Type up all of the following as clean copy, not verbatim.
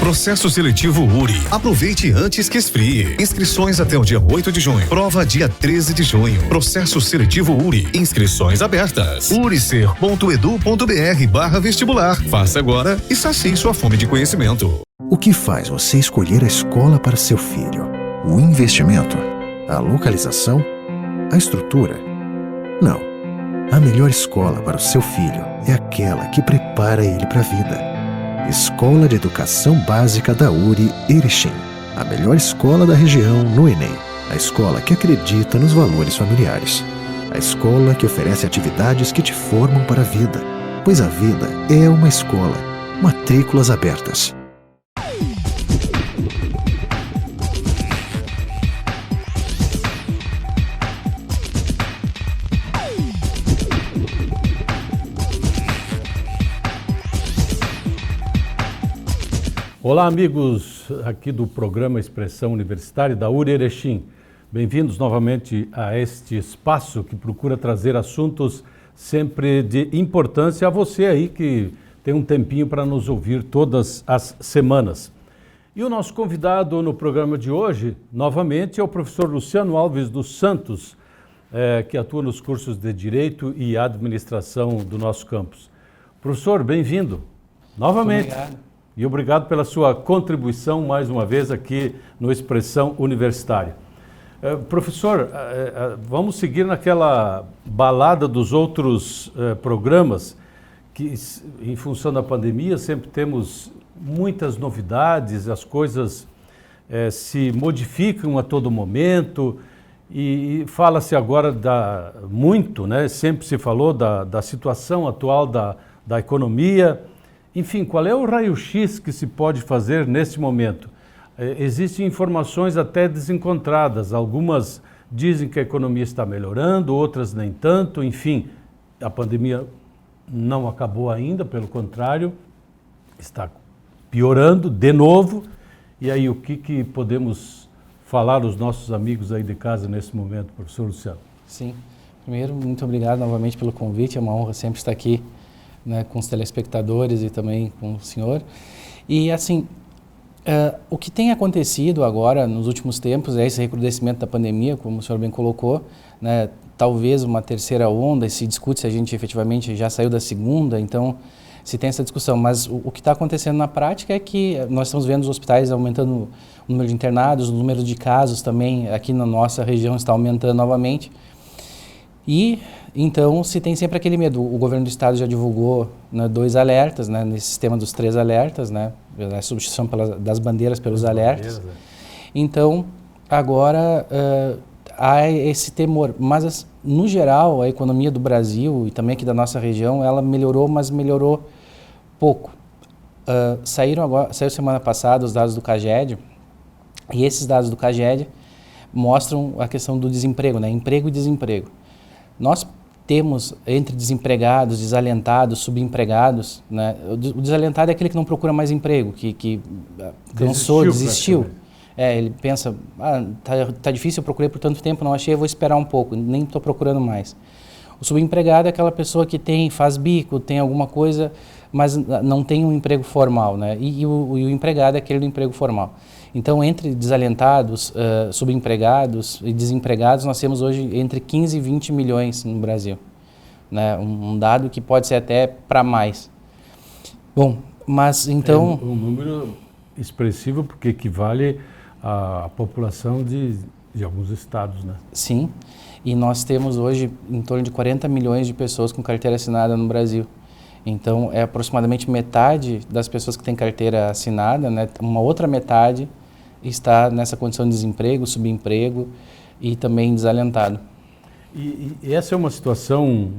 Processo seletivo URI. Aproveite antes que esfrie. Inscrições até o dia 8 de junho. Prova dia 13 de junho. Processo seletivo URI. Inscrições abertas. uricer.edu.br/vestibular. Faça agora e sacie sua fome de conhecimento. O que faz você escolher a escola para seu filho? O investimento? A localização? A estrutura? Não. A melhor escola para o seu filho é aquela que prepara ele para a vida. Escola de Educação Básica da URI Erechim. A melhor escola da região no Enem. A escola que acredita nos valores familiares. A escola que oferece atividades que te formam para a vida. Pois a vida é uma escola. Matrículas abertas. Olá, amigos aqui do programa Expressão Universitária da URI Erechim. Bem-vindos novamente a este espaço que procura trazer assuntos sempre de importância a você aí que tem um tempinho para nos ouvir todas as semanas. E o nosso convidado no programa de hoje, novamente, é o professor Luciano Alves dos Santos, que atua nos cursos de Direito e Administração do nosso campus. Professor, bem-vindo novamente. Muito obrigado. E obrigado pela sua contribuição mais uma vez aqui no Expressão Universitária. Professor, vamos seguir naquela balada dos outros programas que, em função da pandemia, sempre temos muitas novidades, as coisas se modificam a todo momento e fala-se agora muito, né? Sempre se falou da situação atual da economia. Enfim, qual é o raio-x que se pode fazer nesse momento? Existem informações até desencontradas, algumas dizem que a economia está melhorando, outras nem tanto, enfim, a pandemia não acabou ainda, pelo contrário, está piorando de novo. E aí, o que podemos falar aos nossos amigos aí de casa nesse momento, professor Luciano? Sim, primeiro, muito obrigado novamente pelo convite, é uma honra sempre estar aqui, né, com os telespectadores e também com o senhor. E assim, o que tem acontecido agora nos últimos tempos é esse recrudescimento da pandemia, como o senhor bem colocou, né, talvez uma terceira onda, e se discute se a gente efetivamente já saiu da segunda, então se tem essa discussão, mas o que está acontecendo na prática é que nós estamos vendo os hospitais aumentando o número de internados, o número de casos também aqui na nossa região está aumentando novamente. E então se tem sempre aquele medo. O governo do estado já divulgou, né, 2 alertas, né, nesse sistema dos 3 alertas, né, a substituição das bandeiras pelos alertas. Então agora há esse temor, mas no geral a economia do Brasil e também aqui da nossa região, ela melhorou, mas melhorou pouco. Saiu semana passada os dados do CAGED, e esses dados do CAGED mostram a questão do desemprego, né, emprego e desemprego. Nós temos entre desempregados, desalentados, subempregados, né? O desalentado é aquele que não procura mais emprego, que cansou, desistiu. Ele pensa, tá difícil, eu procurei por tanto tempo, não achei, eu vou esperar um pouco, nem estou procurando mais. O subempregado é aquela pessoa que faz bico, tem alguma coisa, mas não tem um emprego formal, né? E o empregado é aquele do emprego formal. Então, entre desalentados, subempregados e desempregados, nós temos hoje entre 15 e 20 milhões no Brasil, né? Um dado que pode ser até para mais. Bom, mas então... É um número expressivo porque equivale à população de alguns estados, né? Sim, e nós temos hoje em torno de 40 milhões de pessoas com carteira assinada no Brasil. Então, é aproximadamente metade das pessoas que têm carteira assinada, né? Uma outra metade está nessa condição de desemprego, subemprego e também desalentado. E essa é uma situação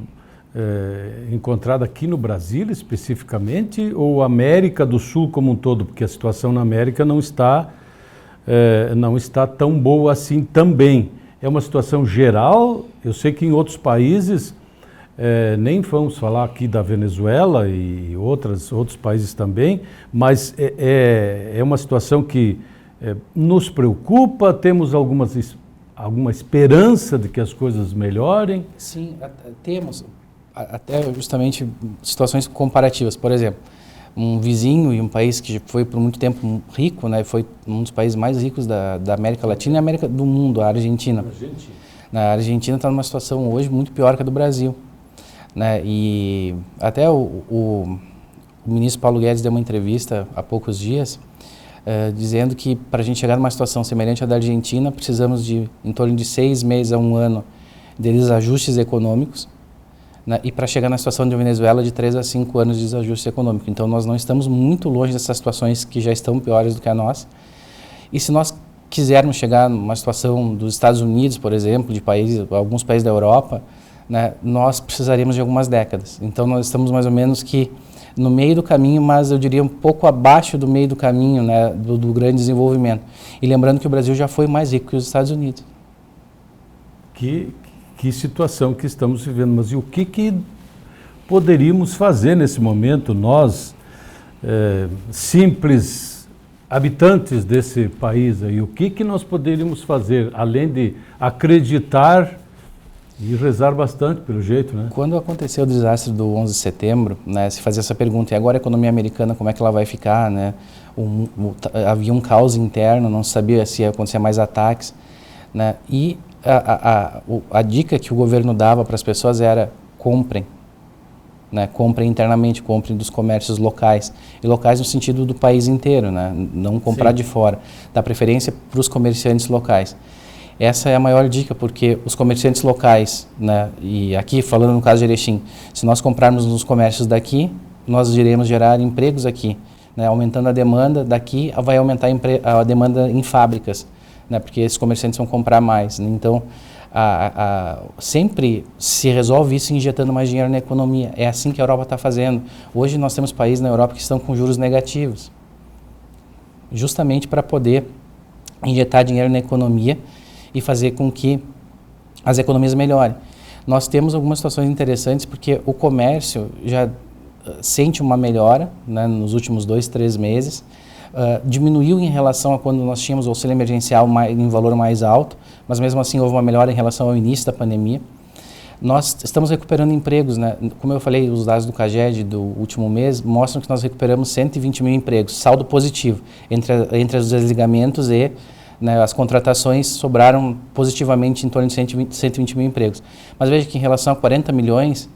encontrada aqui no Brasil especificamente ou América do Sul como um todo? Porque a situação na América não está tão boa assim também. É uma situação geral. Eu sei que em outros países, nem vamos falar aqui da Venezuela e outros países também, mas é uma situação que nos preocupa, temos alguma esperança de que as coisas melhorem? Sim, temos até justamente situações comparativas. Por exemplo, um vizinho e um país que foi por muito tempo rico, né, foi um dos países mais ricos da América Latina e América do mundo, a Argentina. A Argentina está numa situação hoje muito pior que a do Brasil, né, e até o ministro Paulo Guedes deu uma entrevista há poucos dias, dizendo que para a gente chegar numa situação semelhante à da Argentina, precisamos de em torno de 6 meses a 1 ano de desajustes econômicos, né, e para chegar na situação de Venezuela, de 3 a 5 anos de desajuste econômico. Então, nós não estamos muito longe dessas situações que já estão piores do que a nossa. E se nós quisermos chegar numa situação dos Estados Unidos, por exemplo, de alguns países da Europa, né, nós precisaríamos de algumas décadas. Então, nós estamos mais ou menos que no meio do caminho, mas eu diria um pouco abaixo do meio do caminho, né, do grande desenvolvimento. E lembrando que o Brasil já foi mais rico que os Estados Unidos. Que situação que estamos vivendo, mas e o que poderíamos fazer nesse momento, nós, simples habitantes desse país aí, o que nós poderíamos fazer, além de acreditar e rezar bastante, pelo jeito, né? Quando aconteceu o desastre do 11 de setembro, né, se fazia essa pergunta, e agora a economia americana, como é que ela vai ficar, né? Havia um caos interno, não se sabia se ia acontecer mais ataques, né? E a dica que o governo dava para as pessoas era comprem, né? Comprem internamente, comprem dos comércios locais, e locais no sentido do país inteiro, né? Não comprar de fora, dar preferência para os comerciantes locais. Essa é a maior dica, porque os comerciantes locais, né, e aqui falando no caso de Erechim, se nós comprarmos nos comércios daqui, nós iremos gerar empregos aqui, né? Aumentando a demanda daqui, vai aumentar a demanda em fábricas, né, porque esses comerciantes vão comprar mais. Então, sempre se resolve isso injetando mais dinheiro na economia. É assim que a Europa está fazendo. Hoje nós temos países na Europa que estão com juros negativos, justamente para poder injetar dinheiro na economia e fazer com que as economias melhorem. Nós temos algumas situações interessantes porque o comércio já sente uma melhora, né, nos últimos 2, 3 meses, diminuiu em relação a quando nós tínhamos o auxílio emergencial em valor mais alto, mas mesmo assim houve uma melhora em relação ao início da pandemia. Nós estamos recuperando empregos, né? Como eu falei, os dados do CAGED do último mês mostram que nós recuperamos 120 mil empregos, saldo positivo, entre os desligamentos e, né, as contratações sobraram positivamente em torno de 120 mil empregos. Mas veja que em relação a 40 milhões,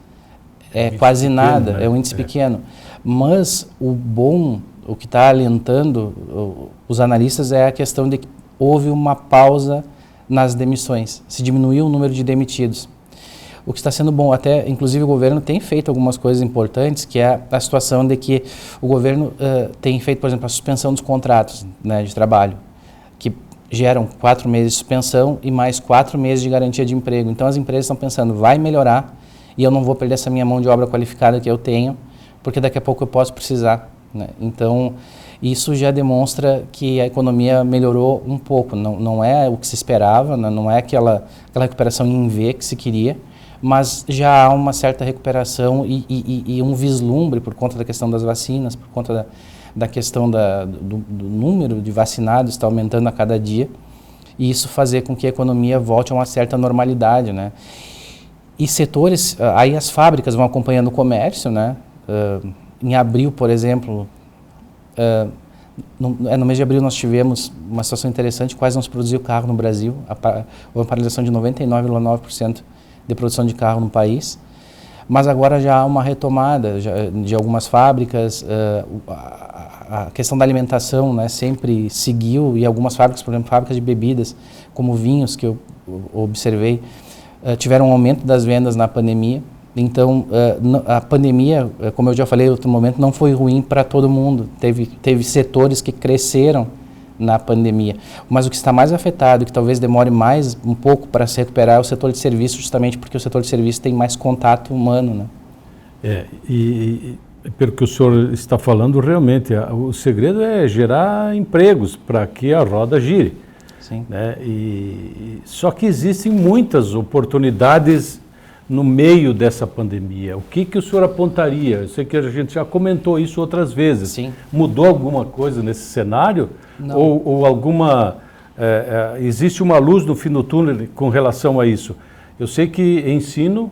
é quase pequeno, nada, né? É um índice pequeno. Mas o que está alentando os analistas é a questão de que houve uma pausa nas demissões, se diminuiu o número de demitidos. O que está sendo bom, até inclusive o governo tem feito algumas coisas importantes, que é a situação de que o governo tem feito, por exemplo, a suspensão dos contratos, né, de trabalho, que geram 4 meses de suspensão e mais 4 meses de garantia de emprego. Então as empresas estão pensando, vai melhorar e eu não vou perder essa minha mão de obra qualificada que eu tenho, porque daqui a pouco eu posso precisar, né? Então isso já demonstra que a economia melhorou um pouco, não é o que se esperava, não é aquela recuperação em V que se queria, mas já há uma certa recuperação e um vislumbre por conta da questão das vacinas, por conta da questão do número de vacinados está aumentando a cada dia, e isso fazer com que a economia volte a uma certa normalidade, né? E setores, aí as fábricas vão acompanhando o comércio, né? Em abril, por exemplo, no mês de abril nós tivemos uma situação interessante, quase não se produziu carro no Brasil, houve uma paralisação de 99,9% de produção de carro no país, mas agora já há uma retomada de algumas fábricas, a questão da alimentação, né, sempre seguiu, e algumas fábricas, por exemplo, fábricas de bebidas, como vinhos, que eu observei, tiveram um aumento das vendas na pandemia. Então, a pandemia, como eu já falei em outro momento, não foi ruim para todo mundo. Teve setores que cresceram na pandemia. Mas o que está mais afetado, que talvez demore mais um pouco para se recuperar, é o setor de serviços, justamente porque o setor de serviços tem mais contato humano, né? E pelo que o senhor está falando, realmente, o segredo é gerar empregos para que a roda gire. Sim. Né? Só que existem muitas oportunidades no meio dessa pandemia. O que o senhor apontaria? Eu sei que a gente já comentou isso outras vezes. Sim. Mudou alguma coisa nesse cenário? Não. Ou alguma... existe uma luz no fim do túnel com relação a isso? Eu sei que ensino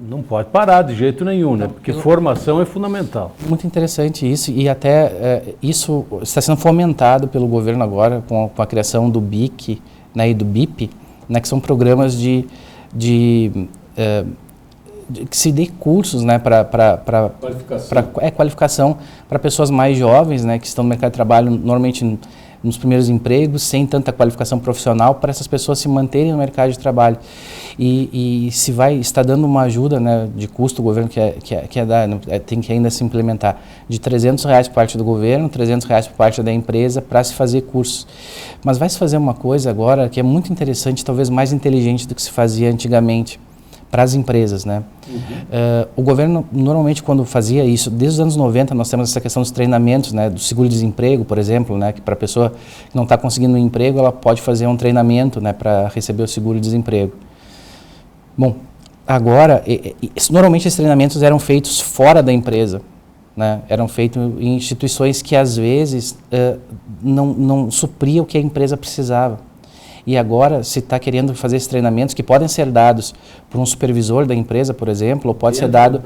não pode parar de jeito nenhum, né? Porque formação é fundamental. Muito interessante isso, e até isso está sendo fomentado pelo governo agora com a criação do BIC, né, e do BIP, né, que são programas que se dê cursos, né, para qualificação para pessoas mais jovens, né, que estão no mercado de trabalho normalmente nos primeiros empregos, sem tanta qualificação profissional, para essas pessoas se manterem no mercado de trabalho. E se está dando uma ajuda, né, de custo, o governo quer dar, tem que ainda se implementar, de R$300 por parte do governo, R$300 por parte da empresa, para se fazer cursos. Mas vai se fazer uma coisa agora que é muito interessante, talvez mais inteligente do que se fazia antigamente, para as empresas, né? O governo, normalmente, quando fazia isso, desde os anos 90, nós temos essa questão dos treinamentos, né? Do seguro-desemprego, por exemplo, né? Que para a pessoa que não está conseguindo um emprego, ela pode fazer um treinamento, né? Para receber o seguro-desemprego. Bom, agora, normalmente esses treinamentos eram feitos fora da empresa, né? Eram feitos em instituições que, às vezes, não supriam o que a empresa precisava. E agora se está querendo fazer esses treinamentos que podem ser dados por um supervisor da empresa, por exemplo, ou pode ser dado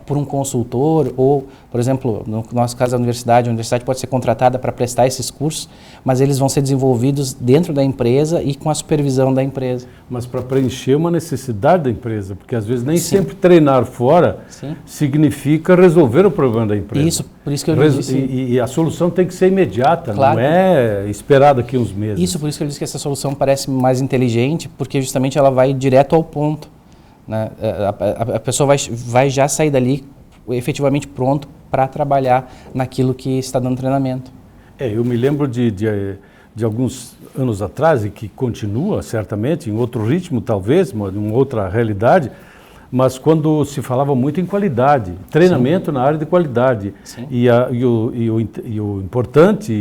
por um consultor, ou, por exemplo, no nosso caso a universidade pode ser contratada para prestar esses cursos, mas eles vão ser desenvolvidos dentro da empresa e com a supervisão da empresa. Mas para preencher uma necessidade da empresa, porque às vezes nem sempre treinar fora significa resolver o problema da empresa. Isso, por isso que eu disse. E a solução tem que ser imediata, claro. Não é esperar daqui uns meses. Isso, por isso que eu disse que essa solução parece mais inteligente, porque justamente ela vai direto ao ponto, né? A pessoa vai já sair dali efetivamente pronto para trabalhar naquilo que está dando treinamento. Eu me lembro de alguns anos atrás, e que continua certamente, em outro ritmo talvez, em uma outra realidade, mas quando se falava muito em qualidade, treinamento na área de qualidade. E o importante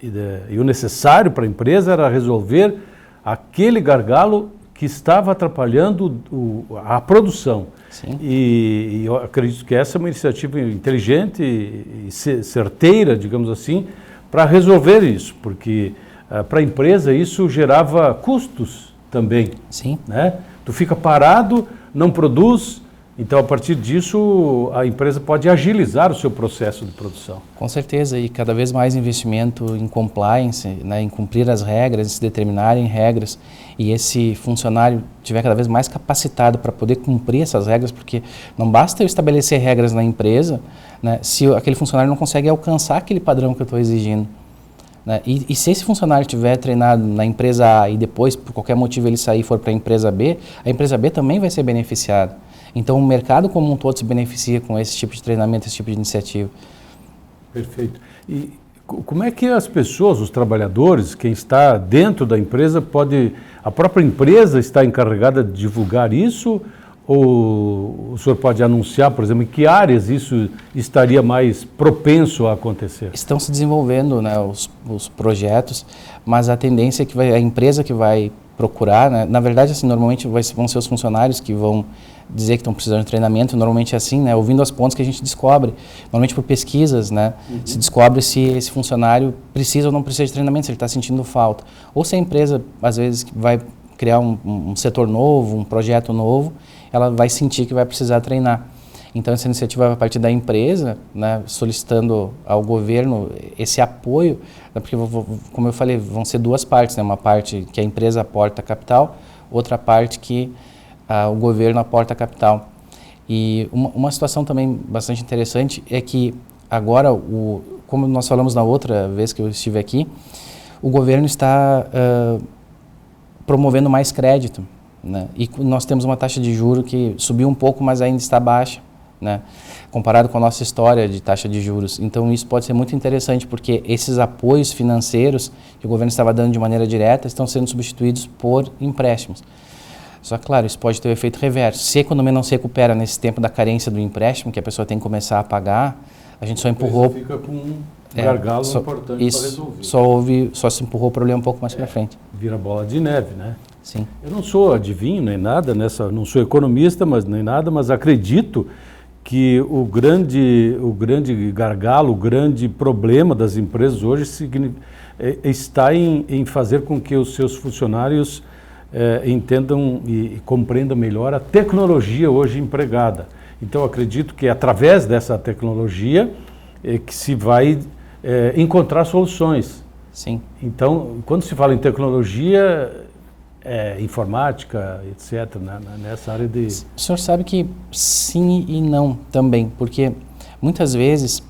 e o necessário para a empresa era resolver aquele gargalo que estava atrapalhando a produção. E eu acredito que essa é uma iniciativa inteligente e certeira, digamos assim, para resolver isso, porque para a empresa isso gerava custos também. Né? Tu fica parado, não produz, então a partir disso a empresa pode agilizar o seu processo de produção. Com certeza, e cada vez mais investimento em compliance, né, em cumprir as regras, em se determinarem regras, e esse funcionário tiver cada vez mais capacitado para poder cumprir essas regras, porque não basta eu estabelecer regras na empresa, né, se aquele funcionário não consegue alcançar aquele padrão que eu estou exigindo. Né? E se esse funcionário estiver treinado na empresa A e depois, por qualquer motivo, ele sair e for para a empresa B também vai ser beneficiada. Então, o mercado como um todo se beneficia com esse tipo de treinamento, esse tipo de iniciativa. Perfeito. E como é que as pessoas, os trabalhadores, quem está dentro da empresa, a própria empresa está encarregada de divulgar isso? Ou o senhor pode anunciar, por exemplo, em que áreas isso estaria mais propenso a acontecer? Estão se desenvolvendo, né, os projetos, mas a tendência é que a empresa que vai procurar, né, na verdade, assim, normalmente vão ser os funcionários que vão dizer que estão precisando de treinamento, normalmente é assim, né, ouvindo as pontas que a gente descobre, normalmente por pesquisas, né, se descobre se esse funcionário precisa ou não precisa de treinamento, se ele está sentindo falta. Ou se a empresa, às vezes, vai criar um setor novo, um projeto novo, ela vai sentir que vai precisar treinar. Então, essa iniciativa vai partir da empresa, né, solicitando ao governo esse apoio, né, porque, como eu falei, vão ser duas partes, né, uma parte que a empresa aporta capital, outra parte que o governo aporta capital. E uma situação também bastante interessante é que agora, como nós falamos na outra vez que eu estive aqui, o governo está promovendo mais crédito, né? E nós temos uma taxa de juros que subiu um pouco, mas ainda está baixa, né? Comparado com a nossa história de taxa de juros. Então isso pode ser muito interessante, porque esses apoios financeiros que o governo estava dando de maneira direta estão sendo substituídos por empréstimos. Só que, claro, isso pode ter o efeito reverso. Se a economia não se recupera nesse tempo da carência do empréstimo, que a pessoa tem que começar a pagar, a gente só empurrou... Fica com um gargalo importante para resolver. Só se empurrou o problema um pouco mais para frente. Vira bola de neve, né? Sim. Eu não sou adivinho nem nada, não sou economista, mas acredito que o grande gargalo, o grande problema das empresas hoje está em fazer com que os seus funcionários entendam e compreendam melhor a tecnologia hoje empregada. Então, acredito que é através dessa tecnologia que se vai encontrar soluções. Sim. Então, quando se fala em tecnologia, informática, etc., nessa área de... O senhor sabe que sim e não também, porque muitas vezes,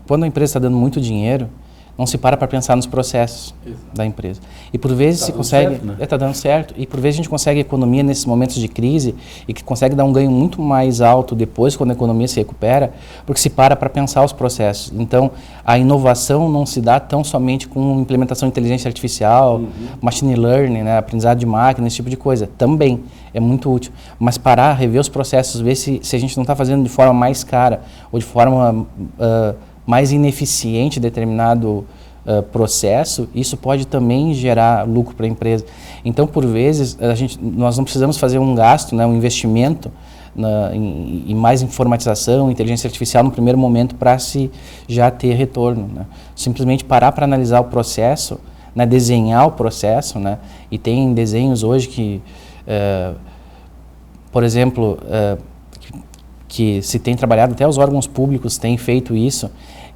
quando a empresa está dando muito dinheiro, não se para pensar nos processos da empresa. E por vezes se consegue... Está dando certo. E por vezes a gente consegue economia nesses momentos de crise e que consegue dar um ganho muito mais alto depois, quando a economia se recupera, porque se para pensar os processos. Então, a inovação não se dá tão somente com implementação de inteligência artificial, machine learning, né, aprendizado de máquina, esse tipo de coisa. Também é muito útil. Mas parar, rever os processos, ver se a gente não está fazendo de forma mais cara ou de forma... mais ineficiente determinado processo, isso pode também gerar lucro para a empresa. Então, por vezes, nós não precisamos fazer um gasto, né, um investimento em mais informatização, inteligência artificial no primeiro momento para se já ter retorno. Né? Simplesmente parar para analisar o processo, né, desenhar o processo, né? E tem desenhos hoje que, por exemplo, que se tem trabalhado, até os órgãos públicos têm feito isso,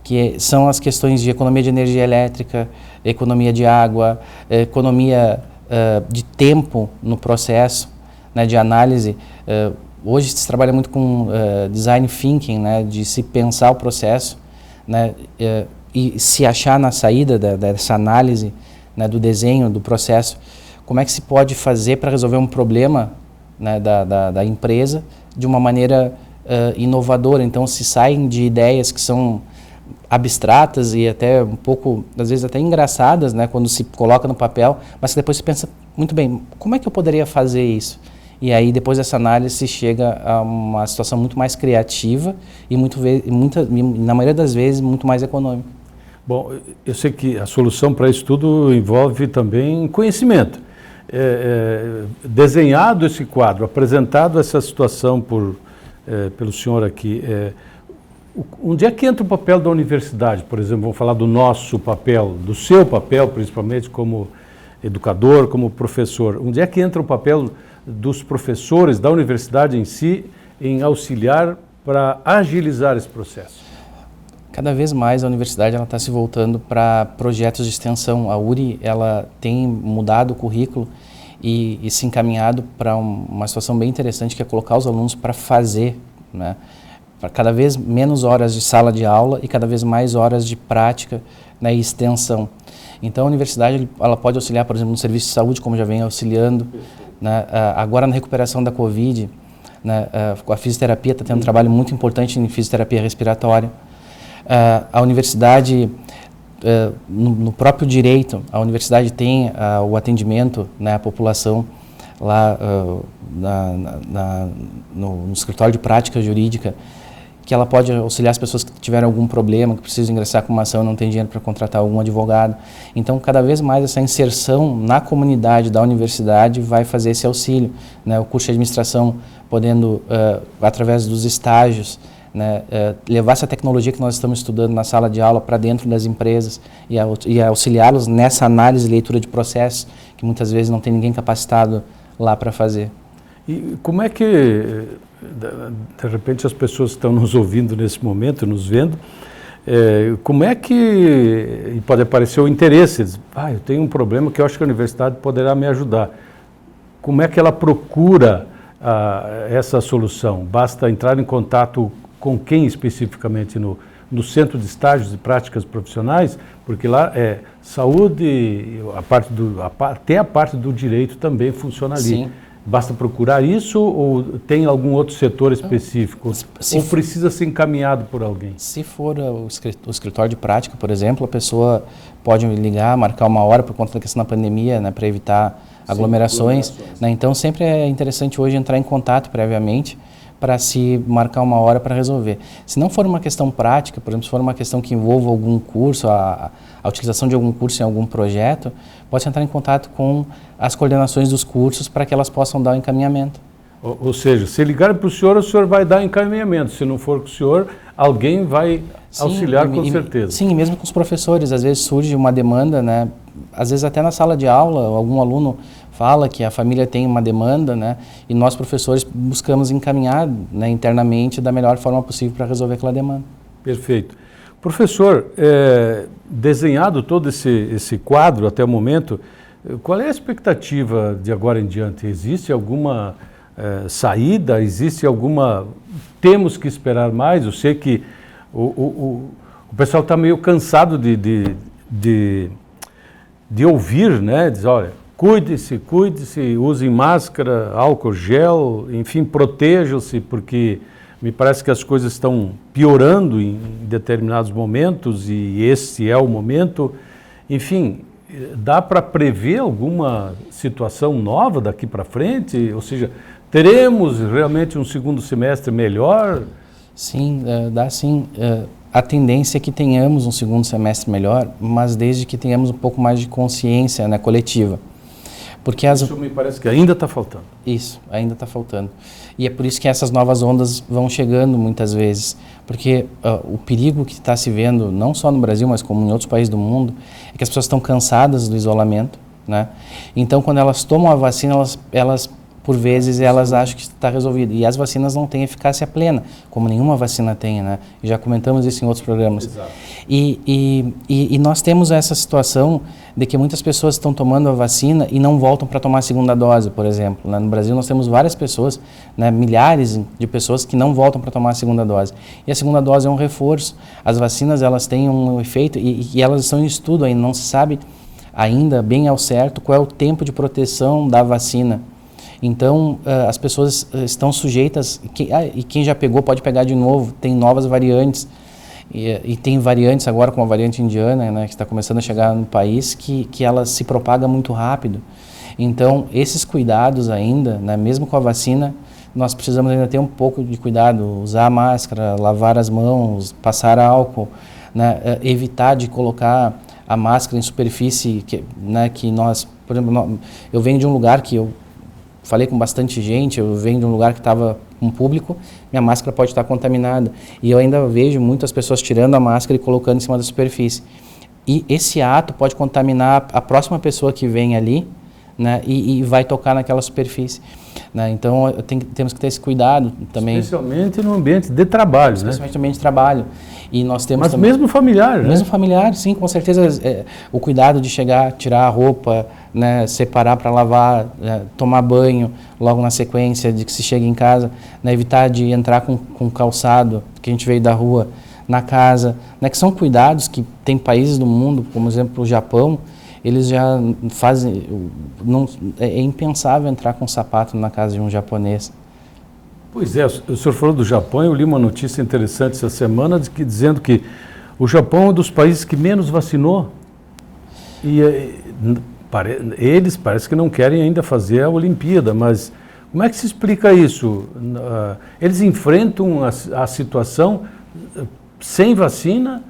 que são as questões de economia de energia elétrica, economia de água, economia de tempo no processo, né, de análise. Hoje se trabalha muito com design thinking, né, de se pensar o processo, né, e se achar na saída dessa análise, né, do desenho, do processo, como é que se pode fazer para resolver um problema, né, da empresa de uma maneira inovadora. Então se saem de ideias que são abstratas e até um pouco, às vezes até engraçadas, né, quando se coloca no papel, mas que depois se pensa, muito bem, como é que eu poderia fazer isso? E aí depois dessa análise se chega a uma situação muito mais criativa e na maioria das vezes muito mais econômica. Bom, eu sei que a solução para isso tudo envolve também conhecimento. Desenhado esse quadro, apresentado essa situação pelo senhor aqui, onde é que entra o papel da universidade, por exemplo? Vamos falar do nosso papel, do seu papel, principalmente como educador, como professor. Onde é que entra o papel dos professores, da universidade em si, em auxiliar para agilizar esse processo? Cada vez mais a universidade está se voltando para projetos de extensão. A URI ela tem mudado o currículo e se encaminhado para uma situação bem interessante, que é colocar os alunos para fazer, né? Para cada vez menos horas de sala de aula e cada vez mais horas de prática, né, e extensão. Então a universidade ela pode auxiliar, por exemplo, no serviço de saúde, como já vem auxiliando, né, agora na recuperação da Covid, né, a fisioterapia está tendo um trabalho muito importante em fisioterapia respiratória. A universidade, no próprio direito, a universidade tem o atendimento, né, à população lá no escritório de prática jurídica, que ela pode auxiliar as pessoas que tiveram algum problema, que precisam ingressar com uma ação e não tem dinheiro para contratar algum advogado. Então, cada vez mais essa inserção na comunidade da universidade vai fazer esse auxílio, né? O curso de administração podendo, através dos estágios, né, levar essa tecnologia que nós estamos estudando na sala de aula para dentro das empresas e auxiliá-los nessa análise e leitura de processos, que muitas vezes não tem ninguém capacitado lá para fazer. E como é que, de repente, as pessoas que estão nos ouvindo nesse momento, nos vendo, como é que pode aparecer o interesse? Eu tenho um problema que eu acho que a universidade poderá me ajudar. Como é que ela procura essa solução? Basta entrar em contato com quem especificamente no Centro de Estágios e Práticas Profissionais? Porque lá é saúde, até a parte do direito também funciona ali. Sim. Basta procurar isso ou tem algum outro setor específico? Ou precisa ser encaminhado por alguém? Se for o escritório de prática, por exemplo, a pessoa pode me ligar, marcar uma hora por conta da questão da pandemia, né, para evitar aglomerações. Né? Então, sempre é interessante hoje entrar em contato previamente para se marcar uma hora para resolver. Se não for uma questão prática, por exemplo, se for uma questão que envolva algum curso, a utilização de algum curso em algum projeto, pode entrar em contato com as coordenações dos cursos para que elas possam dar o encaminhamento. Ou seja, se ligar para o senhor vai dar encaminhamento. Se não for com o senhor, alguém vai auxiliar com certeza. Sim, mesmo com os professores, às vezes surge uma demanda, né? Às vezes até na sala de aula, algum aluno fala que a família tem uma demanda, né? E nós, professores, buscamos encaminhar, né, internamente da melhor forma possível para resolver aquela demanda. Perfeito. Professor, desenhado todo esse quadro até o momento, qual é a expectativa de agora em diante? Existe alguma saída? Existe alguma... Temos que esperar mais? Eu sei que o pessoal está meio cansado de ouvir, né? Diz, olha, cuide-se, usem máscara, álcool gel, enfim, protejam-se, porque me parece que as coisas estão piorando em determinados momentos e esse é o momento. Enfim, dá para prever alguma situação nova daqui para frente? Ou seja, teremos realmente um segundo semestre melhor? Sim, dá sim. A tendência é que tenhamos um segundo semestre melhor, mas desde que tenhamos um pouco mais de consciência, né, coletiva. Porque isso me parece que ainda está faltando. Isso, ainda está faltando. E é por isso que essas novas ondas vão chegando muitas vezes. Porque o perigo que está se vendo, não só no Brasil, mas como em outros países do mundo, é que as pessoas estão cansadas do isolamento, né? Então, quando elas tomam a vacina, elas por vezes, elas acham que está resolvido. E as vacinas não têm eficácia plena, como nenhuma vacina tem, né? E já comentamos isso em outros programas. Exato. E nós temos essa situação de que muitas pessoas estão tomando a vacina e não voltam para tomar a segunda dose, por exemplo. Né? No Brasil nós temos várias pessoas, né, milhares de pessoas que não voltam para tomar a segunda dose. E a segunda dose é um reforço. As vacinas, elas têm um efeito e elas estão em estudo ainda, não se sabe ainda bem ao certo qual é o tempo de proteção da vacina. Então, as pessoas estão sujeitas, e quem já pegou pode pegar de novo, tem novas variantes, e tem variantes agora, como a variante indiana, né, que está começando a chegar no país, que ela se propaga muito rápido. Então, esses cuidados ainda, né, mesmo com a vacina, nós precisamos ainda ter um pouco de cuidado, usar a máscara, lavar as mãos, passar álcool, né, evitar de colocar a máscara em superfície, que nós, por exemplo, eu venho de um lugar que eu falei com bastante gente, eu venho de um lugar que estava com público, minha máscara pode estar contaminada. E eu ainda vejo muitas pessoas tirando a máscara e colocando em cima da superfície. E esse ato pode contaminar a próxima pessoa que vem ali, né, e vai tocar naquela superfície. Né? Então, temos que ter esse cuidado também. Especialmente no ambiente de trabalho, Especialmente no ambiente de trabalho. E nós temos mas também, mesmo familiar, né? Mesmo familiar, sim, com certeza. O cuidado de chegar, tirar a roupa, né, separar para lavar, tomar banho logo na sequência de que se chega em casa, né, evitar de entrar com calçado que a gente veio da rua na casa, né, que são cuidados que tem países do mundo, como exemplo o Japão, eles já fazem, é impensável entrar com sapato na casa de um japonês. Pois é, o senhor falou do Japão, eu li uma notícia interessante essa semana dizendo que o Japão é um dos países que menos vacinou e eles parece que não querem ainda fazer a Olimpíada, mas como é que se explica isso? Eles enfrentam a situação sem vacina,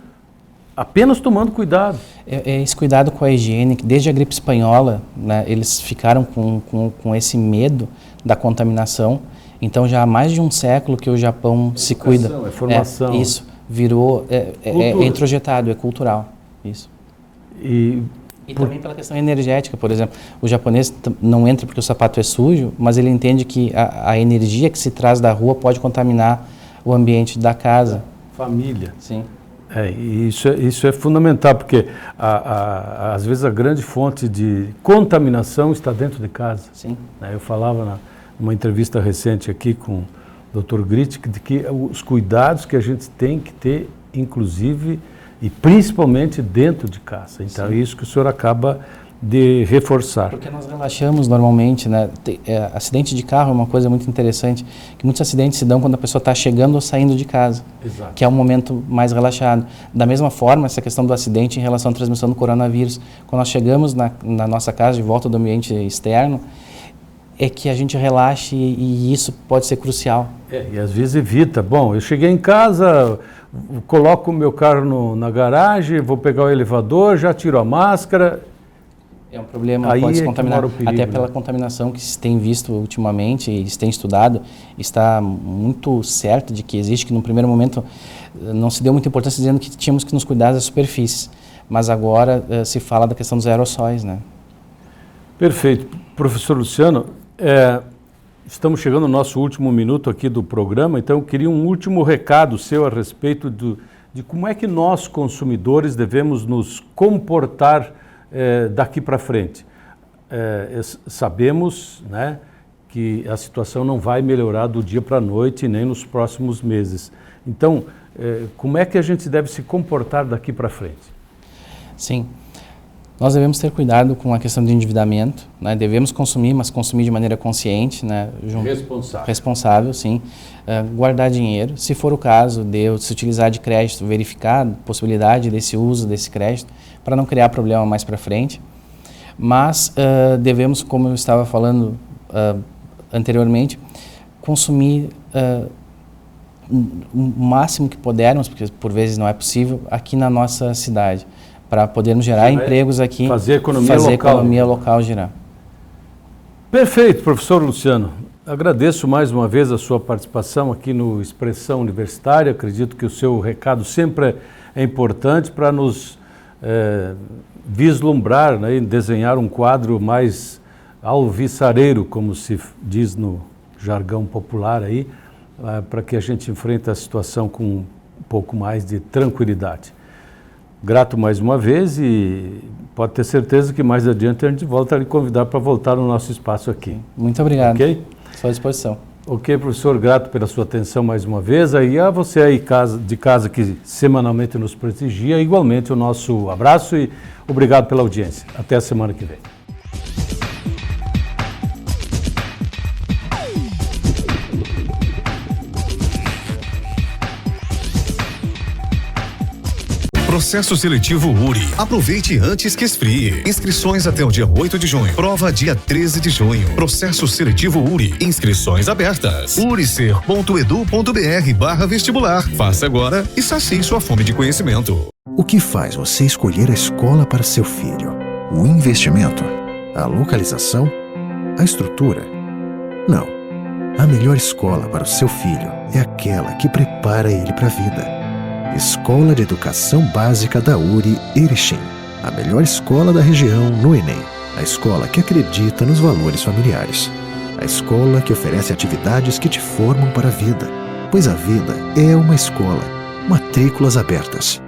apenas tomando cuidado. Esse cuidado com a higiene, desde a gripe espanhola, né, eles ficaram com esse medo da contaminação. Então já há mais de um século que o Japão se cuida. É formação. Isso, virou, é introjetado, é cultural. Isso. E também pela questão energética, por exemplo. O japonês não entra porque o sapato é sujo, mas ele entende que a energia que se traz da rua pode contaminar o ambiente da casa. Família. Sim. Isso é fundamental, porque às vezes a grande fonte de contaminação está dentro de casa. Sim. Eu falava numa entrevista recente aqui com o Dr. Grittig de que os cuidados que a gente tem que ter, inclusive e principalmente dentro de casa. Então é isso que o senhor acaba de reforçar. Porque nós relaxamos normalmente, né? Acidente de carro é uma coisa muito interessante, que muitos acidentes se dão quando a pessoa está chegando ou saindo de casa. Exato. Que é um momento mais relaxado. Da mesma forma, essa questão do acidente em relação à transmissão do coronavírus, quando nós chegamos na nossa casa, de volta do ambiente externo, é que a gente relaxe e isso pode ser crucial. E às vezes evita. Bom, eu cheguei em casa, coloco o meu carro na garagem, vou pegar o elevador, já tiro a máscara. É um problema, aí pode se contaminar, perigo, até pela contaminação que se tem visto ultimamente, e se tem estudado, está muito certo de que existe, que no primeiro momento não se deu muita importância dizendo que tínhamos que nos cuidar das superfícies, mas agora se fala da questão dos aerossóis, né? Perfeito. Professor Luciano, estamos chegando no nosso último minuto aqui do programa, então eu queria um último recado seu a respeito de como é que nós, consumidores, devemos nos comportar daqui para frente. Sabemos, né, que a situação não vai melhorar do dia para a noite nem nos próximos meses. Então, como é que a gente deve se comportar daqui para frente? Sim. Nós devemos ter cuidado com a questão de endividamento, né? Devemos consumir, mas consumir de maneira consciente, né? Responsável, sim. Guardar dinheiro, se for o caso de se utilizar de crédito, verificar a possibilidade desse uso desse crédito para não criar problema mais para frente. Mas devemos, como eu estava falando anteriormente, consumir o máximo que pudermos, porque por vezes não é possível, aqui na nossa cidade, para podermos gerar empregos aqui, fazer a economia local girar. Perfeito, professor Luciano. Agradeço mais uma vez a sua participação aqui no Expressão Universitária. Acredito que o seu recado sempre é importante para nos vislumbrar, né, e desenhar um quadro mais alvissareiro, como se diz no jargão popular aí, para que a gente enfrente a situação com um pouco mais de tranquilidade. Grato mais uma vez e pode ter certeza que mais adiante a gente volta a lhe convidar para voltar no nosso espaço aqui. Muito obrigado. Ok? Estou à disposição. Ok, professor, grato pela sua atenção mais uma vez. Aí a você aí de casa que semanalmente nos prestigia, igualmente o nosso abraço e obrigado pela audiência. Até a semana que vem. Processo seletivo URI. Aproveite antes que esfrie. Inscrições até o dia 8 de junho. Prova dia 13 de junho. Processo seletivo URI. Inscrições abertas. uricer.edu.br/vestibular. Faça agora e sacie sua fome de conhecimento. O que faz você escolher a escola para seu filho? O investimento? A localização? A estrutura? Não. A melhor escola para o seu filho é aquela que prepara ele para a vida. Escola de Educação Básica da URI Erechim. A melhor escola da região no Enem. A escola que acredita nos valores familiares. A escola que oferece atividades que te formam para a vida. Pois a vida é uma escola. Matrículas abertas.